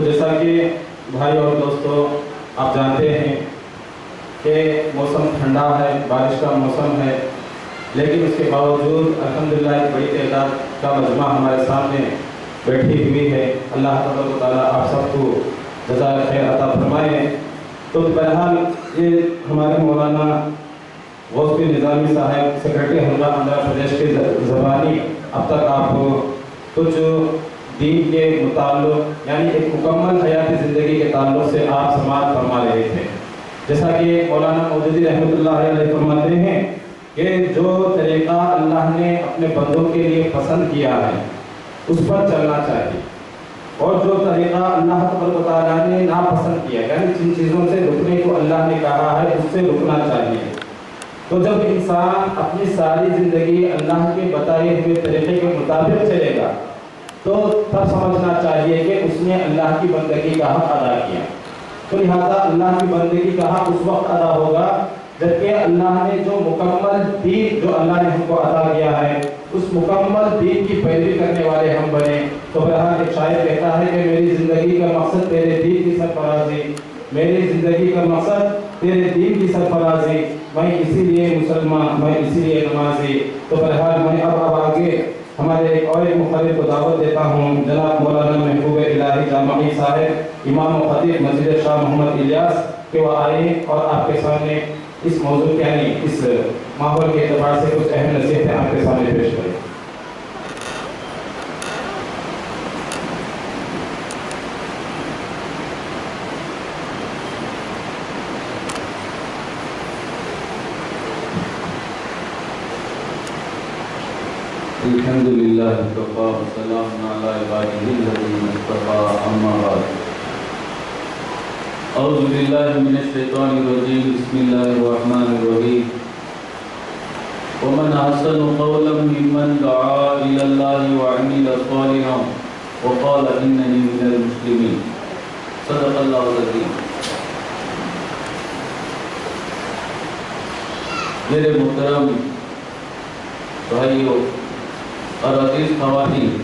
جیسا کہ بھائی اور دوستو آپ جانتے ہیں کہ موسم ٹھنڈا ہے، بارش کا موسم ہے، لیکن اس کے باوجود الحمدللہ ایک بڑی تعداد کا مجمع ہمارے سامنے بیٹھی ہوئی ہے۔ اللہ تبارک و تعالیٰ آپ سب کو جزائے خیر عطا فرمائے۔ تو بہرحال یہ ہمارے مولانا غوث نظامی صاحب سیکرٹری حلقہ آندھرا پردیش کے زبانی اب تک آپ کچھ دین کے متعلق یعنی ایک مکمل حیاتی زندگی کے تعلق سے آپ سماعت فرما رہے تھے۔ جیسا کہ مولانا مودودی رحمۃ اللہ علیہ فرماتے ہیں کہ جو طریقہ اللہ نے اپنے بندوں کے لیے پسند کیا ہے اس پر چلنا چاہیے، اور جو طریقہ اللہ تبارک و تعالیٰ نے ناپسند کیا یعنی جن چیزوں سے رکنے کو اللہ نے کہا ہے اس سے رکنا چاہیے۔ تو جب انسان اپنی ساری زندگی اللہ کے بتائے ہوئے طریقے کے مطابق چلے گا تو تب سمجھنا چاہیے کہ اس نے اللہ کی بندگی کا حق ادا کیا۔ تو لہٰذا اللہ کی بندگی کا حق اس وقت ادا ہوگا جبکہ اللہ نے جو مکمل دین جو اللہ نے ہم کو عطا کیا ہے اس مکمل دین کی پیروی کرنے والے ہم بنے۔ تو بہرحال ایک شاعر کہتا ہے کہ میری زندگی کا مقصد تیرے دین کی سرفرازی، میری زندگی کا مقصد تیرے دین کی سرفرازی، میں اسی لیے مسلمان، میں اسی لیے نمازی۔ تو بہرحال میں اب آگے ہمارے ایک اور ایک مخالف کو دعوت دیتا ہوں، جناب مولانا محبوب الہی جامعی صاحب امام و خطیب مسجد شاہ محمد الیاس، کہ وہ آئیں اور آپ کے سامنے اس موضوع یعنی اس ماحول کے اعتبار سے کچھ اہم نصیحتیں آپ کے سامنے پیش کریں۔ الحمدللہ وکفی وسلام علی عبادہ الذین اصطفی، اما بعد۔ اعوذ باللہ من الشیطان الرجیم، بسم اللہ الرحمن الرحیم۔ ومن احسن قولا ممن دعا الی اللہ وعمل صالحا وقال اننی من المسلمین، صدق اللہ العظیم۔ میرے محترم بھائیوں اور عزیز خواتین،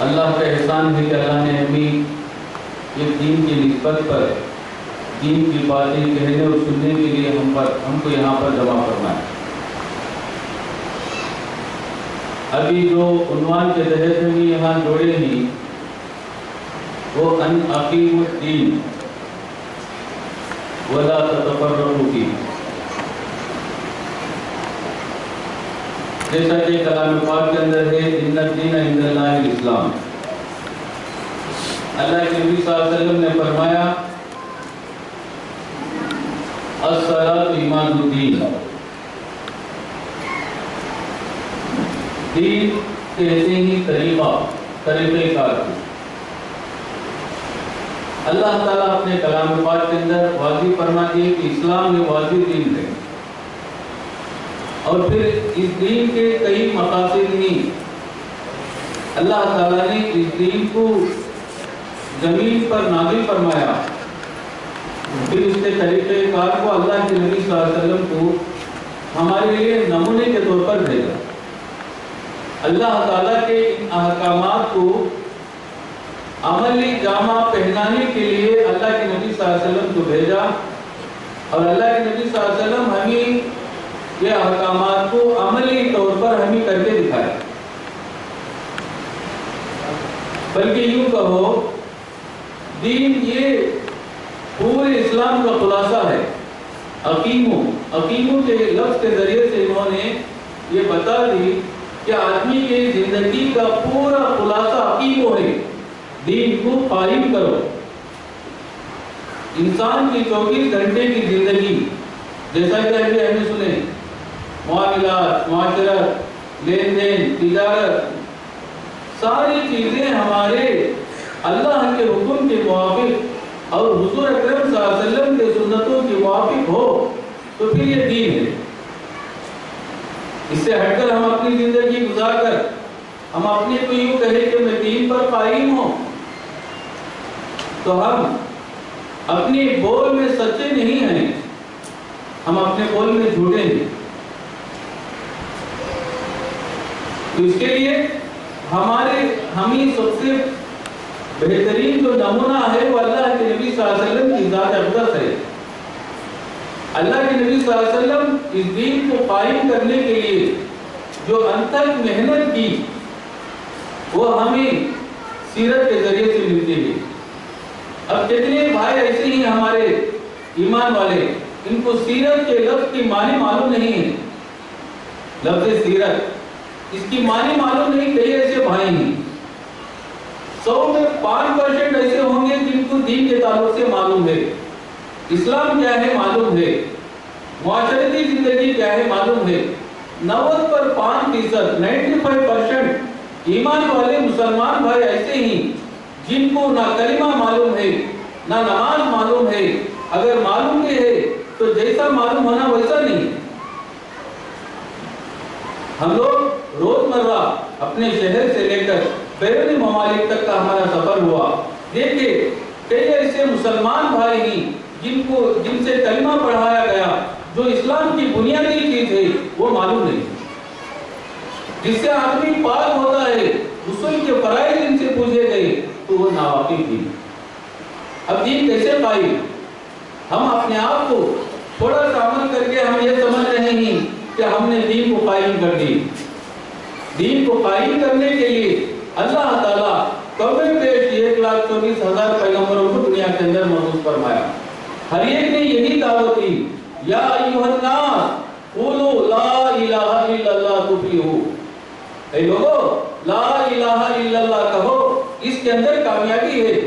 اللہ کا احسان ہے کہ اللہ نے ہمیں یہ دین کی نسبت پر دین کی باتیں کہنے اور سننے کے لیے ہم کو یہاں پر جمع فرمایا۔ ابھی جو عنوان کے تحت ہم یہاں جوڑے ہیں وہ ان اقیموا الدین ولا تتفرقوا فیہ۔ جیسا کہ کلام پاک کے اندر ہے ان الدین عند اللہ الاسلام، اللہ کے نبی صلی اللہ علیہ وسلم نے فرمایا الصلاۃ ایمان الدین، دین کہتے ہی طریقہ کار کو۔ اللہ تعالیٰ اپنے کلام پاک کے اندر واضح فرماتی ہے کہ اسلام یہ واضح دین ہے، اور پھر اس دین کے کئی مقاصد نہیں، اللہ تعالیٰ نے اس دین کو زمین پر نازل فرمایا، پھر اس کے طریقہ کار کو اللہ کے نبی صلی اللہ علیہ وسلم کو ہمارے لیے نمونے کے طور پر بھیجا۔ اللہ تعالیٰ کے ان احکامات کو عملی جامہ پہنانے کے لیے اللہ کے نبی صلی اللہ علیہ وسلم کو بھیجا، اور اللہ کے نبی صلی اللہ علیہ وسلم ہمیں یہ احکامات کو عملی طور پر ہمیں کر کے دکھائے۔ بلکہ یوں کہو دین یہ پورے اسلام کا خلاصہ ہے۔ عقیمو کے لفظ کے ذریعے سے انہوں نے یہ بتا دی کہ آدمی کے زندگی کا پورا خلاصہ عقیمو ہے، دین کو قائم کرو۔ انسان کی 24 گھنٹے کی زندگی، جیسا کہ ابھی ہم نے سنے، معاملات، معاشرت، لین دین، تجارت، ساری چیزیں ہمارے اللہ کے حکم کے موافق اور حضور اکرم صلی اللہ علیہ وسلم کے سنتوں کے موافق ہو تو پھر یہ دین ہے۔ اس سے ہٹ کر ہم اپنی زندگی گزار کر ہم اپنے کو یوں کہیں کہ میں دین پر قائم ہوں تو ہم اپنے بول میں سچے نہیں ہیں، ہم اپنے بول میں جھوٹے ہیں۔ تو اس کے لیے ہمیں سب سے بہترین جو نمونہ ہے وہ اللہ کے نبی صلی اللہ علیہ وسلم کی ذات اقدس ہے۔ اللہ کے نبی صلی اللہ علیہ وسلم اس دین کو قائم کرنے کے لیے جو انتھک محنت کی وہ ہمیں سیرت کے ذریعے سے ملتی ہے۔ اب کتنے بھائی ایسے ہی ہمارے ایمان والے، ان کو سیرت کے لفظ کی معنی معلوم نہیں ہے۔ لفظ سیرت اس کی معنی معلوم نہیں، کئی ایسے بھائی ہیں۔ 100 میں 5% ایسے ہوں گے جن کو دین کے تعلق سے معلوم ہے، اسلام کیا ہے معلوم ہے، معاشرتی زندگی کیا ہے معلوم ہے۔ 90 پر 5%، 95% ایمان والے مسلمان بھائی ایسے ہی جن کو نہ کلمہ معلوم ہے نہ نماز معلوم ہے، اگر معلوم بھی ہے تو جیسا معلوم ہونا ویسا نہیں۔ ہم لوگ روزمرہ اپنے شہر سے لے کر بیرونی ممالک تک کا ہمارا سفر ہوا، دیکھیں کئی ایسے مسلمان بھائی ہیں جن سے کلمہ پڑھایا گیا، جو اسلام کی بنیادی چیز ہے وہ معلوم نہیں، جس سے آدمی پاک ہوتا ہے، غسل کے فرائض ان سے پوچھے گئے تو وہ ناواقف تھی۔ اب دین کیسے قائم؟ ہم اپنے آپ کو تھوڑا سا عمل کر کے ہم یہ سمجھ رہے ہیں کہ ہم نے دین کو قائم کر دی۔ دین کو قائم کرنے کے لیے اللہ تعالیٰ کم بیش 1,24,000 پیغمبروں کو دنیا کے اندر مبعوث فرمایا۔ ہر ایک نے یہی دعوت دی، یا ایھا الناس قولوا لا الہ الا اللہ تفلحوا، اے لوگو لا الہ الا اللہ کہو، اس کے اندر کامیابی ہے۔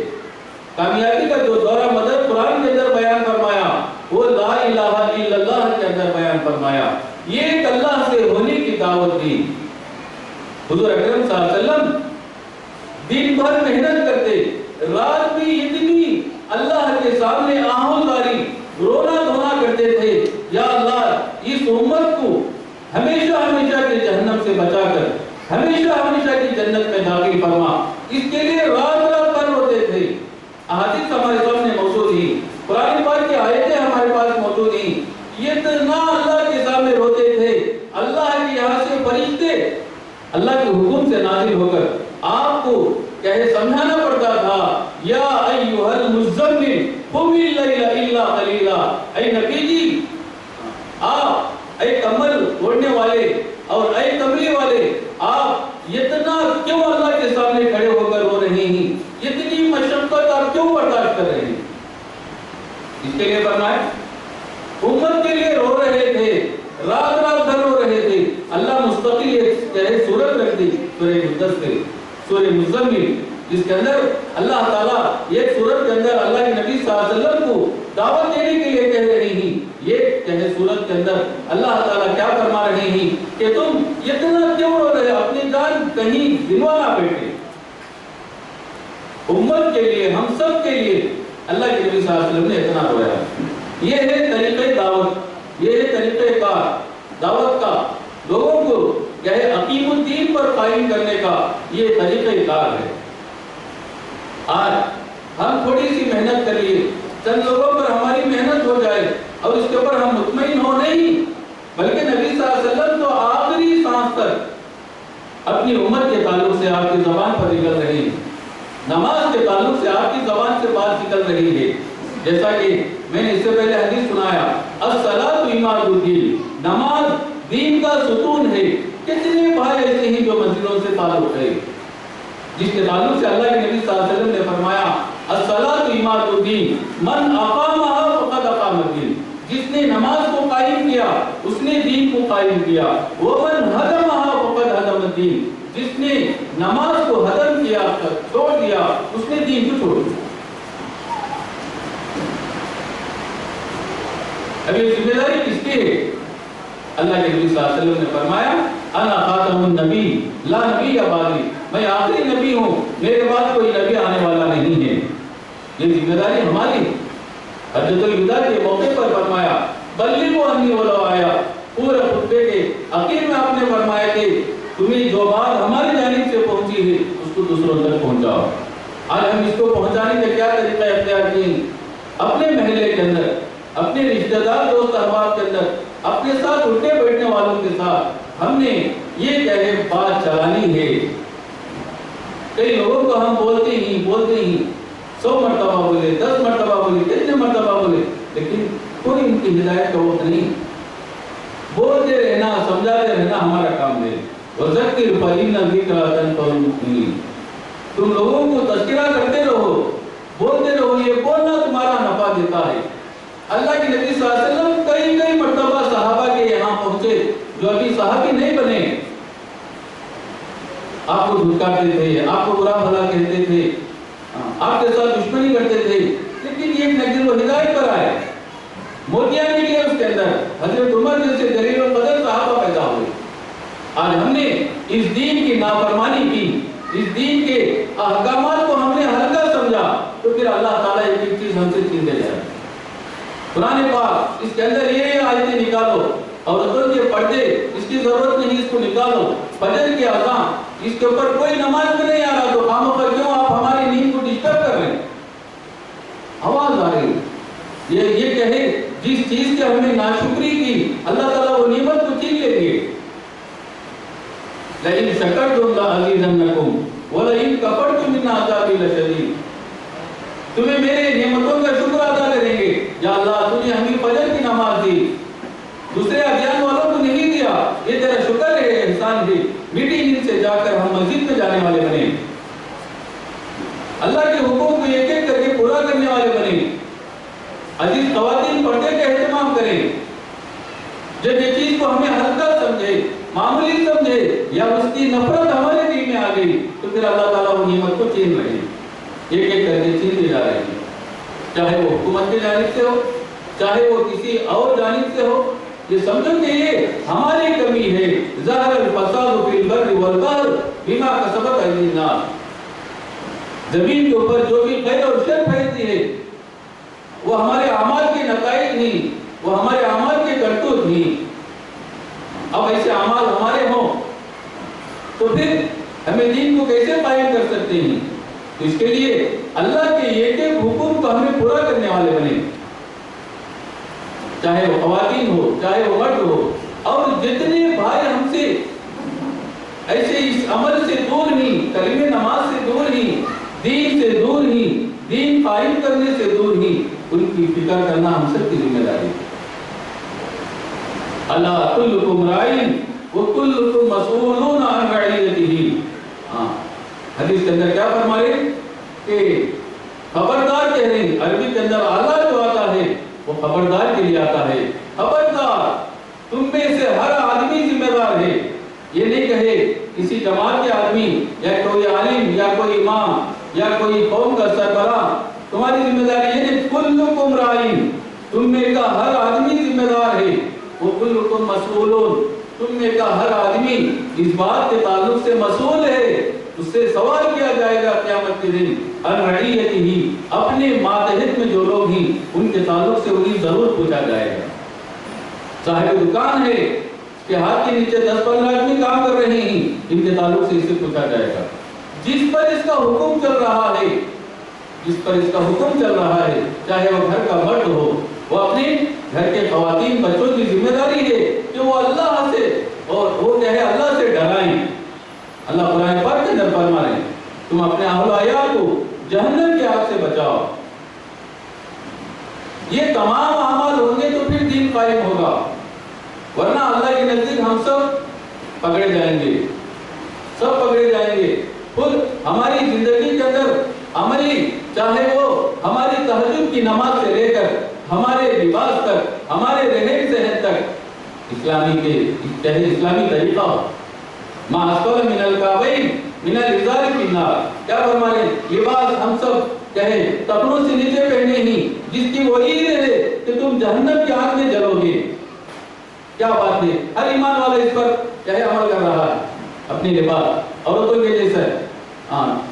کامیابی کا جو دورہ مدر قرآن کے اندر بیان فرمایا وہ لا الہ الا اللہ کے اندر بیان فرمایا، یہ ایک اللہ سے ہونے کی دعوت دی۔ حضور اکرم صلی اللہ علیہ وسلم دن بھر محنت کرتے، رات بھی اتنی اللہ کے سامنے آہوزاری رونا دھونا کرتے تھے، یا اللہ اس امت کو ہمیشہ ہمیشہ کے جہنم سے بچا کر ہمیشہ ہمیشہ کی جنت میں داخل فرما، اس کے لیے رات رات بھر روتے تھے۔ احادیث ہمارے سامنے موجود ہیں، قرآن پاک کی آیتیں ہمارے پاس موجود ہیں، یہ اتنا اللہ کے سامنے روتے تھے، اللہ کے یہاں سے فرشتے اللہ کے حکم سے نازل ہو کر آپ کو کہے سمجھانا پڑتا تھا، یا ایھا المزمل قم اللیل الا قلیلا، اے نبی جی آپ، اے کمبل اوڑھنے والے اور اے کملی والے، آپ اتنا کیوں اللہ کے سامنے کھڑے ہو کر رو رہے ہیں، اتنی مشقت آپ کیوں برداشت کر رہے ہیں؟ اس کے لیے فرمایا امت کے لیے رو رہے تھے، رات رات بھر رو رہے تھے۔ اللہ مستقل ایک سورت رکھ دی، سورہ مدثر، سورہ مزمل، جس کے اندر اللہ تعالیٰ ایک سورت کے اندر اللہ کے نبی صلی اللہ علیہ وسلم کو دعوت دینے کے لیے کہہ رہے ہیں۔ یہ سورت کے اندر اللہ تعالیٰ کیا فرما رہے ہیں کہ تم اتنا کیوں رو رہے، اپنی جان کہیں دلوا نہ بیٹھے۔ امت کے لیے، ہم سب کے لیے اللہ کے نبی صلی اللہ علیہ وسلم نے اتنا رویا۔ یہ ہے طریقہ دعوت، یہ ہے طریقہ کار دعوت کا، لوگوں کو کہے عقیم الدین پر قائم کرنے کا یہ طریقہ کار ہے۔ آج ہم تھوڑی سی محنت کر لیے، چند لوگوں پر ہماری محنت ہو جائے اور اس کے اوپر ہم مطمئن ہو نہیں، بلکہ نبی صلی اللہ علیہ وسلم تو آخری سانس تک اپنی امت کے تعلق سے آپ کی زبان پر نکل رہی ہے، نماز کے تعلق سے آپ کی زبان سے بات نکل رہی ہے۔ جیسا کہ میں نے اس سے پہلے حدیث سنایا، الصلاۃ عماد الدین، نماز دین کا ستون ہے۔ کتنے بھائی ایسے ہیں جو مسجدوں سے تعلق ہے، جس کے تعلق سے اللہ کے نبی صلی اللہ علیہ وسلم نے فرمایا الصلاۃ عماد الدین من اقامها فقد اقام الدین، جس نے نماز کو قائم کیا اس نے دین کو قائم کیا، ومن ہدمها فقد ہدم الدین، جس نے نماز کو ہدم کیا، چھوڑ دیا، اس نے دین کو چھوڑ دیا۔ اب یہ ذمہ داری کس کی ہے؟ اللہ کے نبی صلی اللہ علیہ وسلم نے فرمایا انا خاتم النبی لا نبی بعدی، میں آخری نبی ہوں، میرے بعد کوئی نبی آنے والا نہیں ہے۔ یہ ذمہ داری ہماری۔ حجۃ الوداع کے موقع پر فرمایا بلغوا انی ولو آیا، پورے خطبے کے آخر میں آپ نے فرمایا کہ تمہیں جو بات ہماری جانب سے پہنچی ہے اس کو دوسروں تک پہنچاؤ۔ آج ہم اس کو پہنچانے کا کیا طریقہ اختیار کیے؟ اپنے محلے کے اندر، اپنے رشتہ دار دوست احباب کے اندر، اپنے ساتھ اٹھنے بیٹھنے والوں کے ساتھ ہم نے یہ کہے بات چلانی ہے، کئی لوگوں کو ہم بولتے ہی 100 مرتبہ بولے، 10 مرتبہ بولے، کتنے مرتبہ بولے، لیکن کوئی ان کی ہدایت کا وقت نہیں۔ بولتے رہنا، سمجھاتے رہنا ہمارا کام ہے۔ وَذَكِّرْ فَإِنَّ الذِّكْرَىٰ تَنفَعُ الْمُؤْمِنِينَ۔ تم لوگوں کو تذکرہ کرتے رہو، بولتے رہو، یہ بولنا تمہارا نفع دیتا ہے۔ اللہ کے نبی صلی اللہ علیہ وسلم کئی مرتبہ صحابہ کے یہاں پہنچے جو ابھی صحابی نہیں بنے، آپ کو دھتکارتے تھے، آپ کو برا بھلا کہتے تھے، آپ کے ساتھ دشمنی کرتے تھے، لیکن یہ نظر و ہدایت پر آئے، موتیاں نکلے اس کے اندر، حضرت عمر جیسے جلیل القدر صحابہ پیدا ہوئے۔ آج ہم نے اس دین کی نافرمانی کی، اس دین کے احکامات کو ہم نے ہلکا سمجھا، تو پھر اللہ تعالیٰ ایک چیز ہم سے چھین لے جائے۔ قرآن پاک اس کے اندر یہ آیتیں نکالو، عورتوں کے پردے اس کی ضرورت نہیں، اس کو نکالو، فجر کی اذان اس کے اوپر کوئی نماز میں نہیں آ رہا، تو خاموں پر کیوں آپ ہماری نیند کو ڈسٹرب کر رہے ہیں؟ آواز آ رہی ہے، یہ کہے جس چیز کی ہم نے ناشکری کی، اللہ تعالیٰ وہ نعمت کو چھین لیں گے۔ لَئِن شَكَرْتُمْ لَأَزِيدَنَّكُمْ وَلَئِن كَفَرْتُمْ إِنَّ عَذَابِي لَشَدِيدٌ۔ تمہیں میرے نعمتوں کا شکر ادا کریں گے، یا اللہ تو نے ہمیں فجر کی نماز دی، دوسرے ادیان والوں کو نہیں دیا، یہ تیرا شکر ہے، احسان ہے، میٹھی نیند سے جا کر ہم مسجد میں جانے والے بنے، اللہ کے حکم کو ایک ایک کر کے پورا کرنے والے بنے۔ عزیز خواتین، پردے کا اہتمام کریں۔ جب یہ چیز کو ہمیں ہلکا سمجھے، معمولی سمجھے، یا اس کی نفرت ہمارے دل میں آ گئی، تو پھر اللہ تعالیٰ وہ نعمت کو چھین رہے ہیں، ایک ایک کر کے چھینتے جا رہے ہیں، چاہے وہ حکومت کی جانب سے ہو، چاہے وہ کسی اور جانب سے ہو۔ یہ سمجھو کہ یہ ہماری کمی ہے۔ ظہر الفساد فی البر والبحر بما کسبت ایدی الناس۔ زمین کے اوپر جو بھی خیر اور شر پھیلتی ہے وہ ہمارے اعمال کے نتائج نہیں، وہ ہمارے اعمال کے کرتوت نہیں۔ اب ایسے اعمال ہمارے ہوں تو پھر ہمیں دین کو کیسے قائم کر سکتے ہیں؟ تو اس کے لیے اللہ کے ایک ایک حکم کو ہمیں پورا کرنے والے بنے، چاہے وہ خواتین ہو، چاہے وہ مرد ہو، اور جتنے بھائی ہم سے ایسے اس عمل سے دور نہیں، کلمہ نماز سے دور نہیں، دین سے دور نہیں، دین قائم کرنے سے دور نہیں، ان کی فکر کرنا ہم سب کی ذمہ داری ہے۔ اللہ کلکم راعٍ وکلکم مسئولون عن رعیتہ۔ حدیث کے اندر کیا فرمائے کہ خبردار کہہ رہے ہیں، عربی کے اندر اللہ جو آتا ہے وہ خبردار کے لیے آتا ہے۔ خبردار، تم میں سے ہر آدمی ذمہ دار ہے۔ یہ نہیں کہے کسی جماعت کے آدمی یا کوئی عالم یا کوئی امام یا کوئی قوم کا سربراہ تمہاری ذمہ داری ہے نہیں، کلکم راعٍ، تم میں کا ہر آدمی ذمہ دار ہے، وہ کلکم مسئولون، تم میں کا ہر آدمی اس بات کے تعلق سے مسئول ہے، اس سے سوال کیا جائے گا قیامت کے دن، عن رعیتہ، اپنے ماتحت میں جو لوگ ہیں ان کے تعلق سے انہیں ضرور پوچھا جائے گا۔ صاحب دکان ہے، اس کے ہاتھ کے نیچے 10-15 آدمی کام کر رہے ہیں، ان کے تعلق سے اسے پوچھا جائے گا۔ جس پر اس کا حکم چل رہا ہے، جس پر اس کا حکم چل رہا ہے، چاہے وہ گھر کا مرد ہو، وہ اپنے گھر کے خواتین بچوں کی ذمہ داری ہے کہ وہ اللہ سے اور وہ کہے اللہ سے ڈرائیں۔ اللہ قرآن پاک کے اندر فرما رہے ہیں تم اپنے اہل و عیال کو جہنم کی آگ سے بچاؤ۔ یہ تمام اعمال ہوں گے تو پھر دین قائم ہوگا، ورنہ اللہ کے نزدیک ہم سب پکڑے جائیں گے، سب پکڑے جائیں گے۔ خود ہماری زندگی کے اندر عملی، چاہے وہ ہماری تہجد کی نماز سے لے کر ہمارے لباس تک، ہمارے رہن سہن تک، اسلامی طریقہ ما اسفل من الکعبین من الازار فی النار، کیا فرما رہے ہیں؟ لباس ہم سب کہے ٹخنوں سے نیچے پہنے ہی، جس کی وعید ہے کہ تم جہنم کی آگ میں جلو گے۔ کیا بات ہے، ہر ایمان والا اس پر کہے عمل کر رہا ہے، اپنی لباس عورتوں کے جیسا ہے،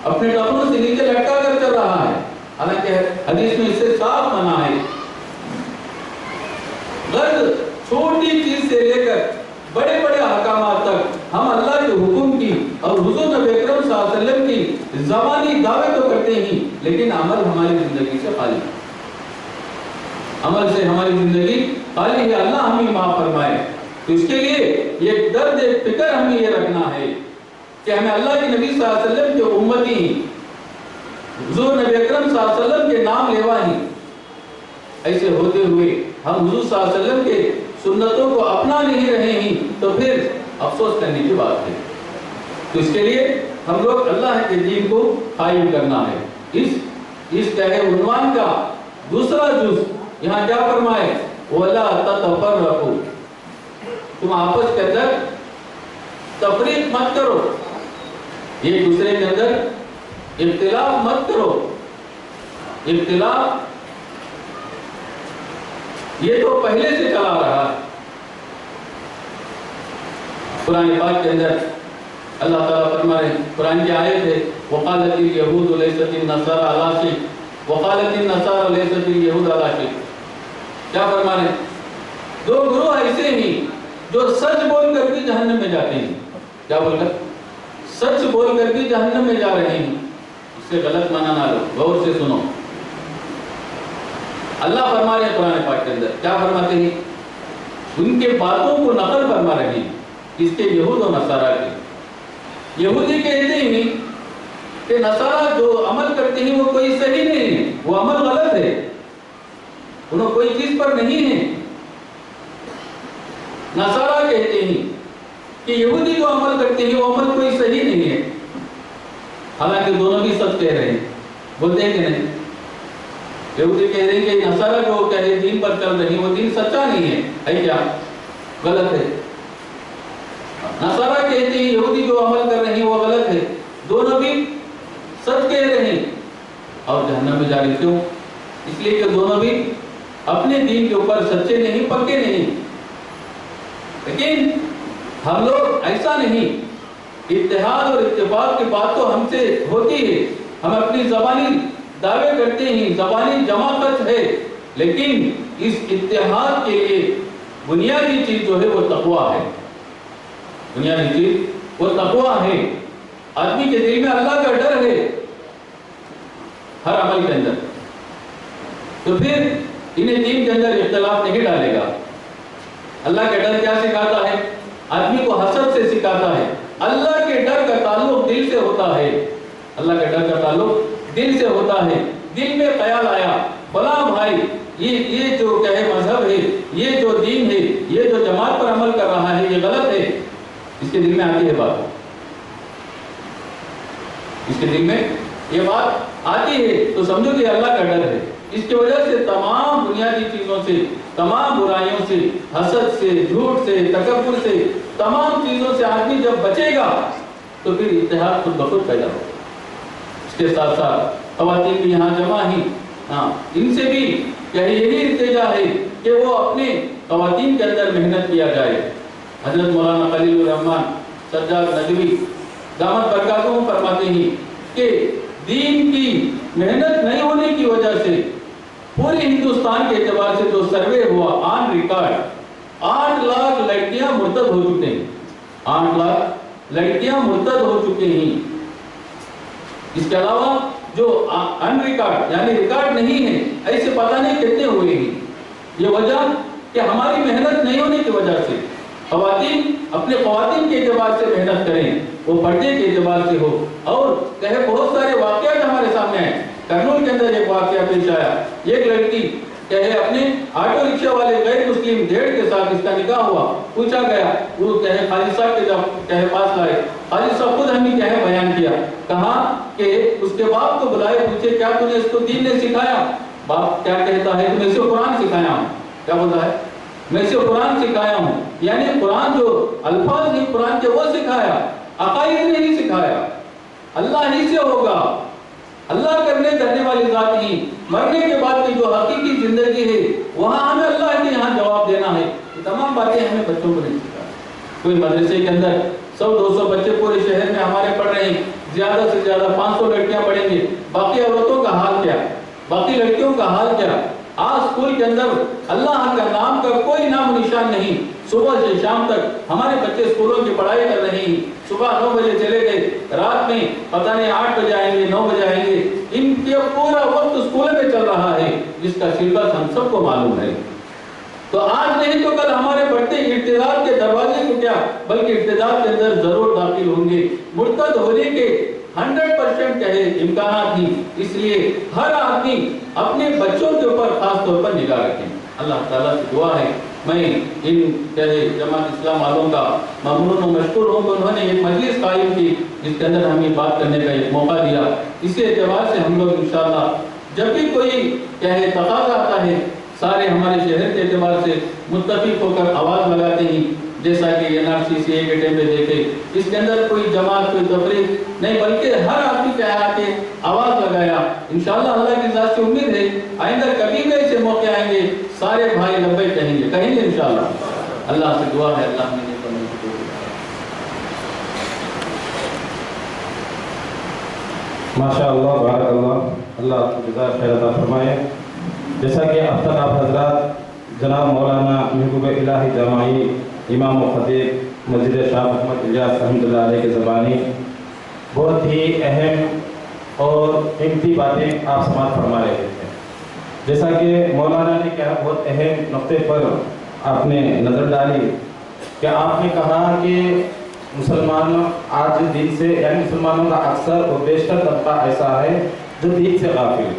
اپنے ٹخنوں سے نیچے لٹکا کر چل رہا ہے، حالانکہ حدیث میں اس سے صاف منع ہے۔ غرض چھوٹی چیز سے لے کر بڑے بڑے احکامات تک ہم اللہ کے حکم کی اور حضور نبی اکرم صلی اللہ علیہ وسلم کی زبانی دعوے تو کرتے ہیں، لیکن عمل ہماری زندگی سے خالی ہے، عمل سے ہماری زندگی خالی ہے۔ اللہ ہمیں معاف فرمائے۔ تو اس کے لیے یہ درد فکر ہمیں یہ رکھنا ہے کہ ہمیں اللہ کے نبی صلی اللہ علیہ وسلم کے امتی ہیں، حضور نبی اکرم صلی اللہ علیہ وسلم کے نام لیوا ہیں، ایسے ہوتے ہوئے ہم حضور صلی اللہ علیہ وسلم کے سنتوں کو اپنا نہیں رہے ہیں تو پھر افسوس کرنے کی بات ہے۔ تو اس کے لیے ہم لوگ اللہ کے دین کو قائم کرنا ہے۔ اس کہے عنوان کا دوسرا جز یہاں کیا فرمائے؟ وَلَا تَتَفَرَّقُوا، تم آپس کے اندر تفریق مت کرو، ایک دوسرے کے اندر اختلاف مت کرو۔ اختلاف یہ تو پہلے سے چلا رہا ہے۔ قرآن پاک کے اندر اللہ تعالیٰ فرما رہے ہیں، قرآن کی آیت ہے وَقَالَتِ الْيَهُودُ لَيْسَتِ النَّصَارَىٰ عَلَىٰ شَيْءٍ وَقَالَتِ النَّصَارَىٰ لَيْسَتِ الْيَهُودُ عَلَىٰ شَيْءٍ۔ کیا فرما رہے ہیں؟ دو گروہ ایسے ہیں جو سچ بول کر بھی جہنم میں جاتے ہیں۔ کیا بول کر؟ سچ بول کر بھی جہنم میں جا رہے ہیں۔ اس سے غلط معنی نہ لو، غور سے سنو۔ اللہ فرما رہے ہیں قرآن پاک کے اندر، کیا فرماتے ہیں؟ ان کے باتوں کو نقل فرما رہے ہیں، اس کے یہود و نصارہ کے۔ یہودی کہتے ہیں کہ نصارہ جو عمل کرتے ہیں وہ کوئی صحیح نہیں ہے، وہ عمل غلط ہے، انہوں کوئی چیز پر نہیں ہے۔ نصارہ کہتے ہیں کہ یہودی جو عمل کرتے ہیں وہ عمل کوئی صحیح نہیں ہے، حالانکہ دونوں بھی سچ کہہ رہے ہیں، بولتے ہیں کہ نہیں؟ یہودی کہہ رہے ہیں کہ نصارہ جو کہہ دین پر چل رہی ہیں وہ دین سچا نہیں ہے کیا؟ غلط ہے۔ نصارہ کہتے ہیں یہودی جو عمل کر رہے ہیں وہ غلط ہے، دونوں بھی سچ کہہ رہے ہیں اور جہنم میں جا رہے۔ کیوں؟ اس لیے کہ دونوں بھی اپنے دین کے اوپر سچے نہیں، پکے نہیں۔ لیکن ہم لوگ ایسا نہیں، اتحاد اور اتفاق کی بات تو ہم سے ہوتی ہے، ہم اپنی زبانی دعوے کرتے ہیں، زبانی جماعت ہے، لیکن اس اتحاد کے لیے بنیادی چیز جو ہے وہ تقویٰ ہے۔ بنیادی چیز وہ تقویٰ ہے۔ آدمی کے دل میں اللہ کا ڈر ہے ہر عمل کے اندر، تو پھر انہیں دین کے اندر اختلاف نہیں ڈالے گا۔ اللہ کا ڈر کیا سکھاتا ہے؟ آدمی کو حسد سے سکھاتا ہے۔ اللہ کے ڈر کا تعلق دل سے ہوتا ہے، اللہ کا ڈر کا تعلق دل سے ہوتا ہے۔ دل میں خیال آیا فلاں بھائی یہ جو کہے مذہب ہے، یہ جو دین ہے، یہ جو جماعت پر عمل کر رہا ہے یہ غلط ہے، اس کے دل میں آتی ہے بات، اس کے دل میں یہ بات آتی ہے تو سمجھو کہ اللہ کا ڈر ہے۔ اس کی وجہ سے تمام بنیادی چیزوں سے، تمام برائیوں سے، حسد سے، جھوٹ سے، تکبر سے، تمام چیزوں سے آدمی جب بچے گا تو پھر اتحاد خود بخود پیدا ہوگا۔ اس کے ساتھ ساتھ خواتین بھی یہاں جمع ہیں، ان سے بھی یہی التجا ہے کہ وہ اپنے خواتین کے اندر محنت کیا جائے۔ حضرت مولانا خلیل الرحمن سجاد ندوی دامت برکاتہم فرماتے ہیں کہ دین کی محنت نہیں ہونے کی وجہ سے پورے ہندوستان کے اعتبار سے جو سروے ہوا آن ریکارڈ 8 لاکھ لڑکیاں مرتد ہو چکے ہیں، 8 لاکھ لڑکیاں مرتد ہو چکے ہیں۔ اس کے علاوہ جو ان ریکارڈ یعنی ریکارڈ نہیں ہے ایسے پتہ نہیں کتنے ہوئے ہیں۔ یہ وجہ کہ ہماری محنت نہیں ہونے کی وجہ سے خواتین اپنے خواتین کے اعتبار سے محنت کریں، وہ پردے کے اعتبار سے ہو۔ اور کہے بہت سارے واقعات ہمارے سامنے ہیں۔ کرنول کے اندر ایک واقعہ پیش آیا، ایک لڑکی کہے اپنے آٹو رکشہ والے غیر مسلم ڈیڑھ کے ساتھ اس کا نکاح ہوا، پوچھا گیا، وہ کہے خالد صاحب کے جب کہے پاس لائے، خالد صاحب خود ہمیں کہے بیان کیا، کہا کہ اس کے باپ کو بلائے، پوچھے کیا تم نے اس کو دین نے سکھایا؟ باپ کیا کہتا ہے کہ میں اسے قرآن سکھایا ہوں۔ کیا بولتا ہے؟ میں اسے قرآن سکھایا ہوں، یعنی قرآن جو الفاظ نہیں قرآن کے وہ سکھایا، عقائد نے نہیں سکھایا۔ اللہ ہی سے ہوگا، اللہ کرنے والی ذات ہی، مرنے کے بعد کی جو حقیقی زندگی ہے وہاں ہمیں اللہ کے یہاں جواب دینا ہے۔ یہ تمام باتیں ہمیں بچوں کو نہیں سکھایا۔ کوئی مدرسے کے اندر 100-200 بچے پورے شہر میں ہمارے پڑھ رہے ہیں، زیادہ سے زیادہ 500 لڑکیاں پڑھیں گے، باقی عورتوں کا حال کیا؟ باقی لڑکیوں کا حال کیا؟ آج اسکول کے اندر اللہ کا نام کا کوئی نام و نشان نہیں۔ صبح سے شام تک ہمارے بچے اسکولوں کی پڑھائی کر رہے ہیں، صبح 9 بجے چلے گئے، رات میں پتہ نہیں 8 بجے آئیں گے، 9 بجے آئیں گے۔ ان کے پورا وقت اسکول میں چل رہا ہے، جس کا سلیبس ہم سب کو معلوم ہے۔ تو آج نہیں تو کل ہمارے بڑھتے ارتداد کے دروازے کو کیا بلکہ ارتداد کے اندر ضرور داخل ہوں گے. مرتد ہونے کے 100% کہے امکانات نہیں. اس لیے ہر آدمی اپنے بچوں کے اوپر خاص طور پر نگاہ رکھیں. اللہ تعالیٰ سے دعا ہے. میں ان جماعت اسلام والوں کا ممنون و مشکور ہوں کہ انہوں نے ایک مجلس قائم کی جس کے اندر ہمیں بات کرنے کا ایک موقع دیا. اسی اعتبار سے ہم لوگ انشاءاللہ جب بھی کوئی تقاضا آتا ہے سارے ہمارے شہر کے اعتبار سے متفق ہو کر آواز لگاتے ہیں. جیسا کہ NRCCA کے ٹائم پہ دیکھے اس کے اندر کوئی جماعت کوئی تفریق نہیں بلکہ ہر آدمی پہ آ کے آواز لگایا. انشاءاللہ اللہ کی ذات سے امید ہے آئندہ کبھی بھی ایسے موقع آئیں گے سارے بھائی لبیک کہیں گے انشاءاللہ. اللہ سے دعا ہے اللہ نے ماشاءاللہ بارک اللہ. اللہ آپ کو جزائے خیر عطا فرمائے. جیسا کہ اب تک آپ حضرات جناب مولانا محبوب الہی جامعی امام و خطیب مسجد شاہ محمد الیاس رحمۃ اللہ علیہ کے زبانی بہت ہی اہم اور قیمتی باتیں آپ سماعت فرما رہے تھے. جیسا کہ مولانا نے کہا بہت اہم نقطے پر آپ نے نظر ڈالی کہ آپ نے کہا کہ مسلمان آج دین سے یعنی مسلمانوں کا اکثر اور بیشتر طبقہ ایسا ہے جو دین سے غافل ہے.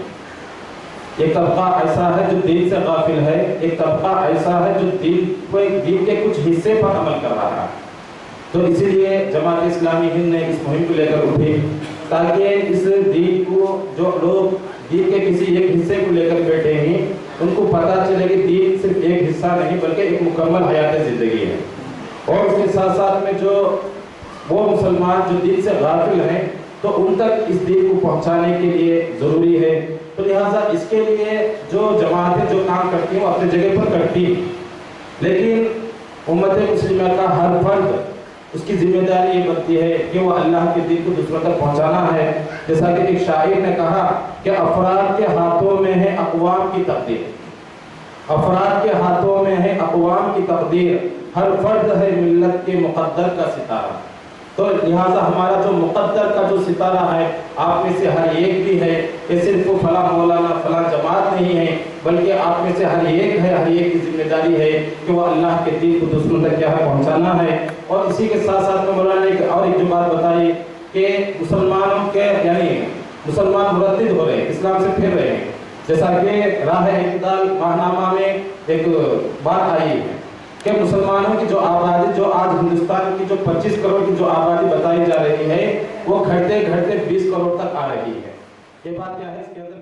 ایک طبقہ ایسا ہے جو دین سے غافل ہے. ایک طبقہ ایسا ہے جو دین کے کچھ حصے پر عمل کر رہا ہے. تو اسی لیے جماعت اسلامی ہند نے اس مہم کو لے کر اٹھی تاکہ اس دین کو جو لوگ دین کے کسی ایک حصے کو لے کر بیٹھے ہیں ان کو پتہ چلے کہ دین صرف ایک حصہ نہیں بلکہ ایک مکمل حیات زندگی ہے. اور اس کے ساتھ ساتھ میں جو وہ مسلمان جو دین سے غافل ہیں تو ان تک اس دین کو پہنچانے کے لیے ضروری ہے. تو لہٰذا اس کے لیے جو جماعتیں جو کام کرتی ہیں وہ اپنی جگہ پر کرتی ہیں لیکن امت مسلمہ کا ہر فرد اس کی ذمہ داری یہ بنتی ہے کہ وہ اللہ کے دین کو دوسروں تک پہنچانا ہے. جیسا کہ ایک شاعر نے کہا کہ افراد کے ہاتھوں میں ہے اقوام کی تقدیر. افراد کے ہاتھوں میں ہے اقوام کی تقدیر. ہر فرد ہے ملت کے مقدر کا ستارہ. تو لہٰذا ہمارا جو مقدر کا جو ستارہ ہے آپ میں سے ہر ایک بھی ہے. یہ صرف فلاں مولانا فلاں جماعت نہیں ہے بلکہ آپ میں سے ہر ایک ہے. ہر ایک کی ذمہ داری ہے کہ وہ اللہ کے دین کو دوسروں تک کیا ہے پہنچانا ہے. اور اسی کے ساتھ ساتھ میں مولانا نے اور ایک جو بات بتائی کہ مسلمانوں کے یعنی مسلمان مرتد ہو رہے ہیں اسلام سے پھر رہے ہیں. جیسا کہ راہ اعتدال ماہنامہ میں ایک بات آئی ہے کہ مسلمانوں کی جو آبادی جو آج ہندوستان کی جو 25 کروڑ کی جو آبادی بتائی جا رہی ہے وہ گھٹتے گھٹتے 20 کروڑ تک آ رہی ہے. یہ بات کیا ہے اس کے اندر